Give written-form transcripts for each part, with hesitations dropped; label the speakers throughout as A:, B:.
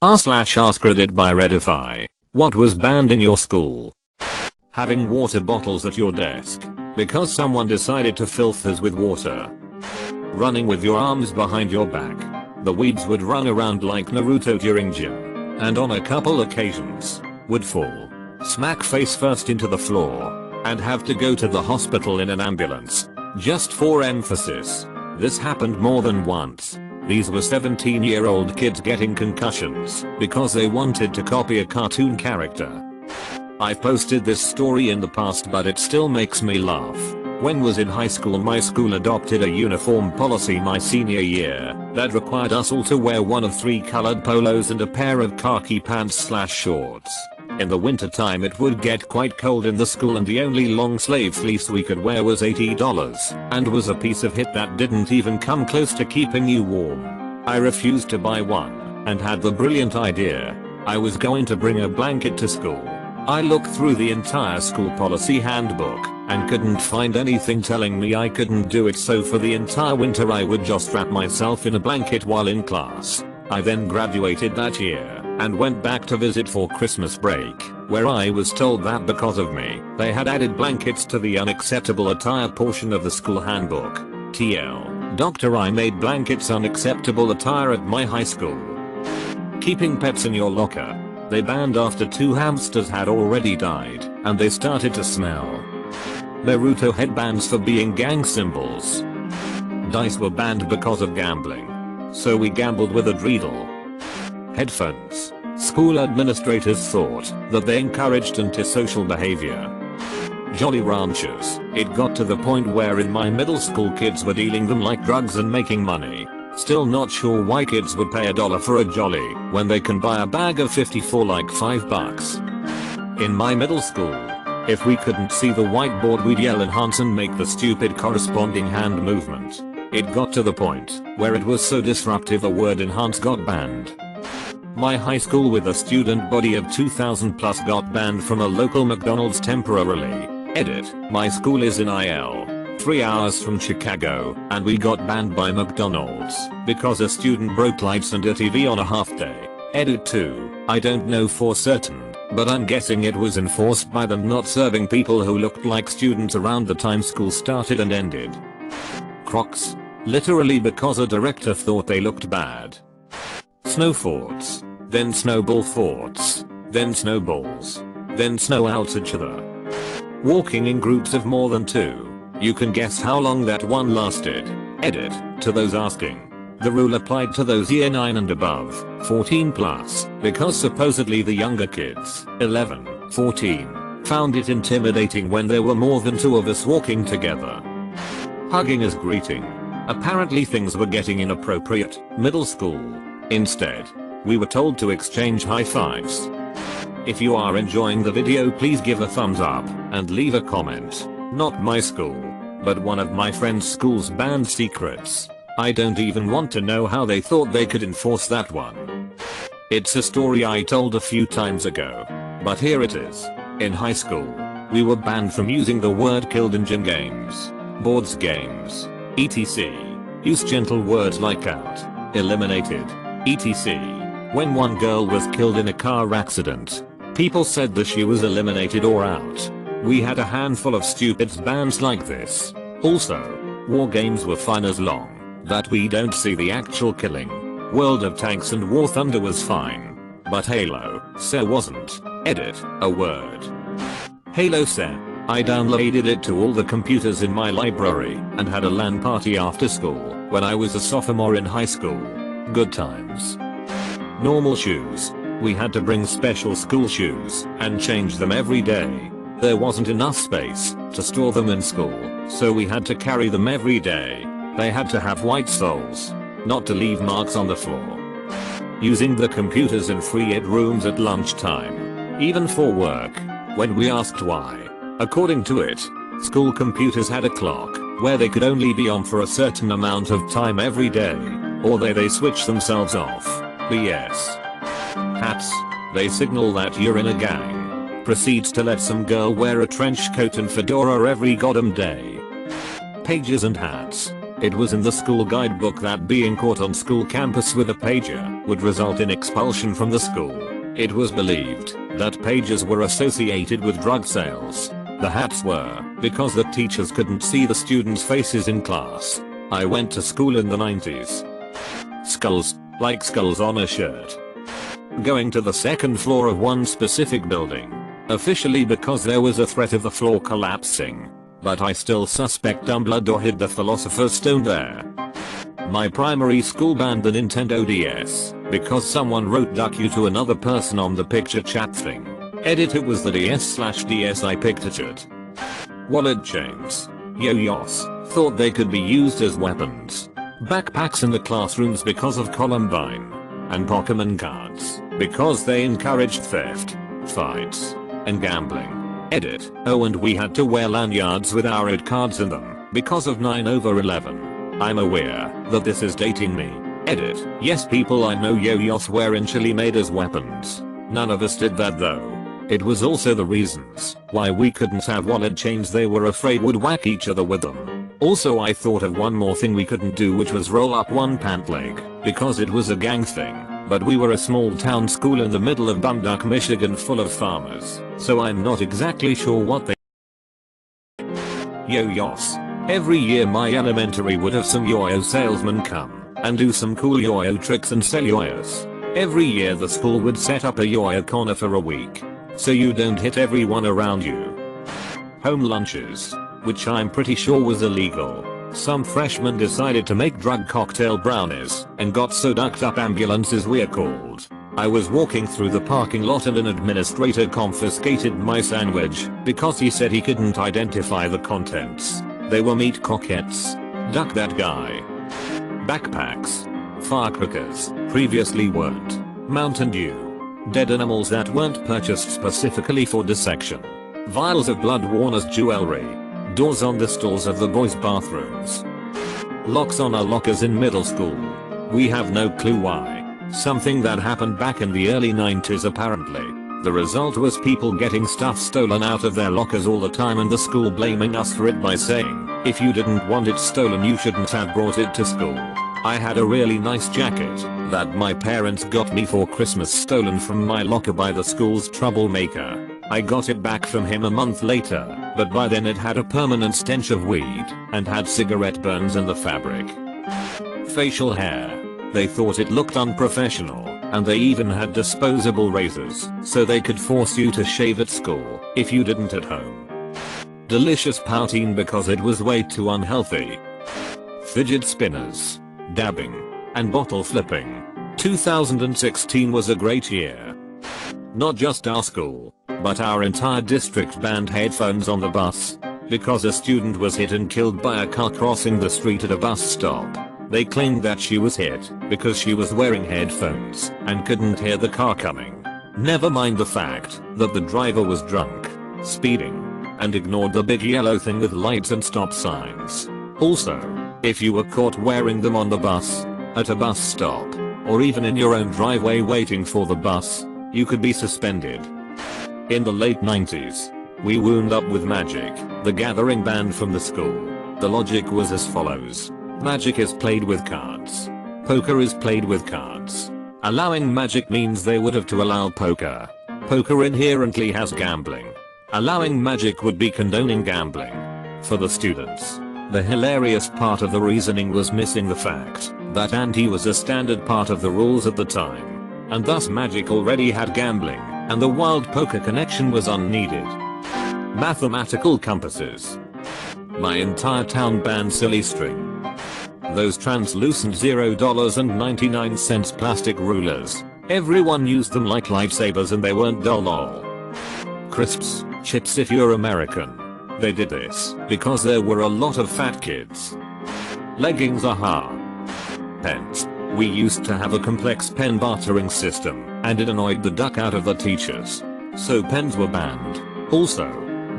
A: r/AskReddit by Reddify. What was banned in your school? Having water bottles at your desk because someone decided to fill theirs with water. Running with your arms behind your back. The weeds would run around like Naruto during gym. And on a couple occasions, would fall smack face first into the floor and have to go to the hospital in an ambulance. Just for emphasis, this happened more than once. These were 17-year-old kids getting concussions because they wanted to copy a cartoon character. I've posted this story in the past, but it still makes me laugh. When was in high school, my school adopted a uniform policy my senior year that required us all to wear one of 3 colored polos and a pair of khaki pants/shorts. In the winter time it would get quite cold in the school, and the only long sleeve fleece we could wear was $80 and was a piece of hit that didn't even come close to keeping you warm. I refused to buy one and had the brilliant idea I was going to bring a blanket to school. I looked through the entire school policy handbook and couldn't find anything telling me I couldn't do it, so for the entire winter I would just wrap myself in a blanket while in class. I then graduated that year and went back to visit for Christmas break, where I was told that because of me, they had added blankets to the unacceptable attire portion of the school handbook. TL. Doctor, I made blankets unacceptable attire at my high school. Keeping pets in your locker. They banned after 2 hamsters had already died and they started to smell. Naruto headbands for being gang symbols. Dice were banned because of gambling, so we gambled with a dreidel. Headphones. School administrators thought that they encouraged antisocial behavior. Jolly Ranchers. It got to the point where in my middle school kids were dealing them like drugs and making money. Still not sure why kids would pay $1 for a Jolly when they can buy a bag of 50 for like $5. In my middle school, if we couldn't see the whiteboard we'd yell enhance and make the stupid corresponding hand movement. It got to the point where it was so disruptive the word enhance got banned. My high school with a student body of 2,000 plus got banned from a local McDonald's temporarily. Edit. My school is in IL. 3 hours from Chicago, and we got banned by McDonald's because a student broke lights and a TV on a half day. Edit 2. I don't know for certain, but I'm guessing it was enforced by them not serving people who looked like students around the time school started and ended. Crocs. Literally because a director thought they looked bad. Snow forts. Then snowball forts. Then snowballs. Then snow out each other. Walking in groups of more than 2. You can guess how long that one lasted. Edit. To those asking. The rule applied to those year 9 and above, 14 plus, because supposedly the younger kids, 11, 14, found it intimidating when there were more than 2 of us walking together. Hugging as greeting. Apparently things were getting inappropriate. Middle school. Instead, we were told to exchange high fives. If you are enjoying the video, please give a thumbs up and leave a comment. Not my school, but one of my friend's schools banned secrets. I don't even want to know how they thought they could enforce that one. It's a story I told a few times ago, but here it is. In high school, we were banned from using the word killed in gym games, boards games, etc. Use gentle words like out, eliminated, etc. When one girl was killed in a car accident, people said that she was eliminated or out. We had a handful of stupid bans like this. Also, war games were fine as long that we don't see the actual killing. World of Tanks and War Thunder was fine, but Halo, sir, wasn't. Edit. A word. Halo, sir. I downloaded it to all the computers in my library and had a LAN party after school when I was a sophomore in high school. Good times. Normal shoes. We had to bring special school shoes and change them every day. There wasn't enough space to store them in school, so we had to carry them every day. They had to have white soles, not to leave marks on the floor. Using the computers in free ed rooms at lunchtime, even for work, when we asked why. According to it, school computers had a clock where they could only be on for a certain amount of time every day, or they switch themselves off. BS. Hats. They signal that you're in a gang. Proceeds to let some girl wear a trench coat and fedora every goddamn day. Pages and hats. It was in the school guidebook that being caught on school campus with a pager would result in expulsion from the school. It was believed that pagers were associated with drug sales. The hats were because the teachers couldn't see the students' faces in class. I went to school in the 90s. Skulls, like skulls on a shirt. Going to the second floor of one specific building. Officially because there was a threat of the floor collapsing. But I still suspect Dumbledore hid the Philosopher's Stone there. My primary school banned the Nintendo DS because someone wrote "duck you" to another person on the picture chat thing. Edit, it was the DS/DS I picked at it. Wallet chains. Yo-yos. Thought they could be used as weapons. Backpacks in the classrooms because of Columbine. And Pokemon cards because they encouraged theft, fights, and gambling. Edit. Oh, and we had to wear lanyards with our ID cards in them because of 9/11. I'm aware that this is dating me. Edit. Yes, people I know yo-yos were initially made as weapons. None of us did that though. It was also the reasons why we couldn't have wallet chains, they were afraid would whack each other with them. Also, I thought of one more thing we couldn't do, which was roll up one pant leg because it was a gang thing. But we were a small town school in the middle of Bumduck, Michigan, full of farmers, so I'm not exactly sure what they yo-yos. Every year my elementary would have some yo-yo salesmen come and do some cool yo-yo tricks and sell yo-yos. Every year the school would set up a yo-yo corner for a week, so you don't hit everyone around you. Home lunches, which I'm pretty sure was illegal. Some freshmen decided to make drug cocktail brownies and got so ducked up ambulances were called. I was walking through the parking lot and an administrator confiscated my sandwich because he said he couldn't identify the contents. They were meat croquettes. Duck that guy. Backpacks. Firecrackers. Previously weren't. Mountain Dew. Dead animals that weren't purchased specifically for dissection. Vials of blood worn as jewelry. Doors on the stalls of the boys' bathrooms. Locks on our lockers in middle school. We have no clue why. Something that happened back in the early 90s apparently. The result was people getting stuff stolen out of their lockers all the time and the school blaming us for it by saying, if you didn't want it stolen you shouldn't have brought it to school. I had a really nice jacket that my parents got me for Christmas stolen from my locker by the school's troublemaker. I got it back from him a month later, but by then it had a permanent stench of weed and had cigarette burns in the fabric. Facial hair. They thought it looked unprofessional, and they even had disposable razors so they could force you to shave at school if you didn't at home. Delicious poutine because it was way too unhealthy. Fidget spinners. Dabbing. And bottle flipping. 2016 was a great year. Not just our school, but our entire district banned headphones on the bus because a student was hit and killed by a car crossing the street at a bus stop. They claimed that she was hit because she was wearing headphones and couldn't hear the car coming. Never mind the fact that the driver was drunk, speeding, and ignored the big yellow thing with lights and stop signs. Also, if you were caught wearing them on the bus, at a bus stop, or even in your own driveway waiting for the bus, you could be suspended. In the late 90s, we wound up with Magic, the Gathering banned from the school. The logic was as follows. Magic is played with cards. Poker is played with cards. Allowing Magic means they would have to allow poker. Poker inherently has gambling. Allowing Magic would be condoning gambling. For the students, the hilarious part of the reasoning was missing the fact that ante was a standard part of the rules at the time, and thus Magic already had gambling, and the wild poker connection was unneeded. Mathematical compasses. My entire town banned silly string. Those translucent $0.99 plastic rulers. Everyone used them like lifesavers and they weren't dull lol. Crisps, chips if you're American. They did this because there were a lot of fat kids. Leggings, aha. Pens. We used to have a complex pen bartering system and it annoyed the duck out of the teachers. So pens were banned. Also,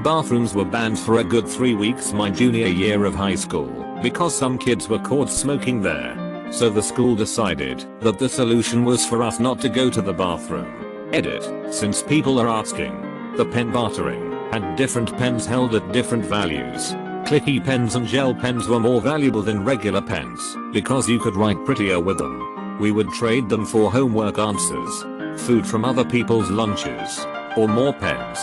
A: bathrooms were banned for a good 3 weeks my junior year of high school because some kids were caught smoking there. So the school decided that the solution was for us not to go to the bathroom. Edit. Since people are asking, the pen bartering had different pens held at different values. Clicky pens and gel pens were more valuable than regular pens because you could write prettier with them. We would trade them for homework answers, food from other people's lunches, or more pens.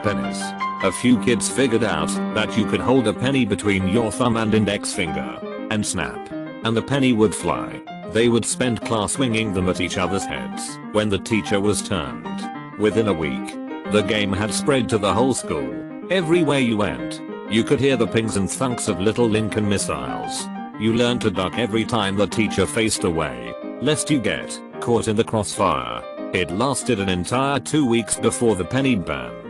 A: Pennies. A few kids figured out that you could hold a penny between your thumb and index finger and snap, and the penny would fly. They would spend class swinging them at each other's heads when the teacher was turned. Within a week, the game had spread to the whole school. Everywhere you went, you could hear the pings and thunks of little Lincoln missiles. You learned to duck every time the teacher faced away, lest you get caught in the crossfire. It lasted an entire 2 weeks before the penny banned.